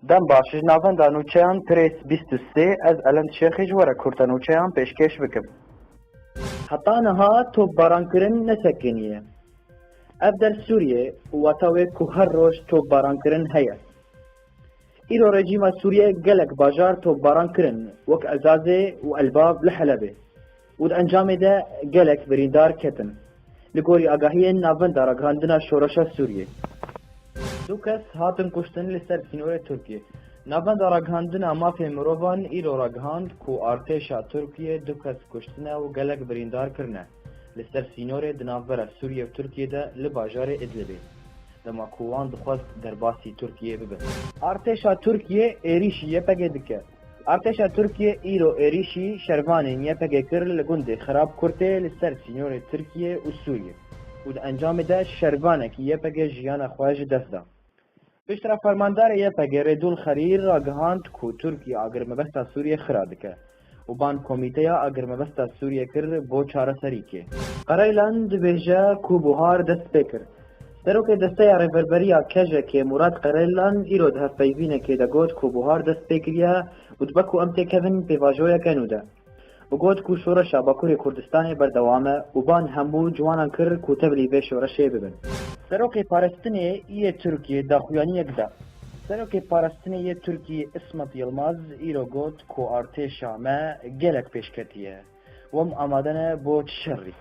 دەم باشش ناوەندا نووچەیان پرێس 23 ئەس ئەلەند شێخیش وەرە کورتە نووچەیان پێشکەش بکەم. هەتا نەها تۆپبارانکردن نەسەکنیە. ئەف دەر سووریێ واتاوێک و هەر ڕۆژ تۆپبارانکردن هەیە. ئیرۆ ڕێژیمە سووریە گەلک باژار تۆپبارانکردن وەک ئەزازێ و ئەلباب لە حەلەبێ و ئەنجامێدا گەلک بریندار کەتن لە گۆری ئاگاهیە ناوەندا ڕاگەاندنا شۆڕەشە سووریێ. دوو کەس هاتن کوشتن لەسەر سینۆرە تورکیە. ناوەندا ڕاگەاندنا مافێ مرۆڤان ئیرۆ ڕاگەاند و ئارتێشا تورکیە دوو کەس کوشتنە و گەلک بریندارکردنە لەسەر سینۆرێ دناوبەرە سووریە و تورکیەدا لە باژارێ ئیدلیبێ. دەما کووان دخواست دەرباسی تورکیە ببن. ئارتێشا تورکیە عێریشی یەپەکێ دکە. ئارتێشا تورکیە ئیرۆ عێریشی شەروانین یەپەکێ کرد لە گوندێ خراپ کورتێ لەسەر سینۆرێ تورکیە و سووریە و ئەنجامێدا شەروانێکی یەپەکێ ژیانە خۆش دەستدا. پشترا فەرماندارە یەپەکێ ڕێدوول خەریر ڕاگەهاند و تورکی ئاگرمەبەستا سووریە خرا دکە و بان کۆمیتەیە ئاگرمەبەستا سووریە کرد بۆ چارەسەریکێ. قەرەیلان دبێژە کو بوهار دەست پێ کرد. سەرۆکێ دەستەیە ڕێڤەربەریە کەژێکێ موراد قەرەیلان ئیرۆ هەفپەیڤینێکێ دەگوت کو بوهار دەست پێ کردە و دبەک و ئەم تێکەون پێڤاژۆیەکەنوودە. وگوت کو شۆڕەشە باکووری کوردستانی بەردەوامە و بان هەموو جوانان کرد کو تەبلی بێ شۆڕەشێ ببن. سەرۆکێ پارێستنێ یە تورکیە داخوایانیەکدا. سەرۆکێ پاراستنێ یە تورکی ئسمەت یڵماز ئیرۆ گوت کو ئارتێشا مە گەلک پێشکەتیە وەم ئامادەنە بۆ شەڕی.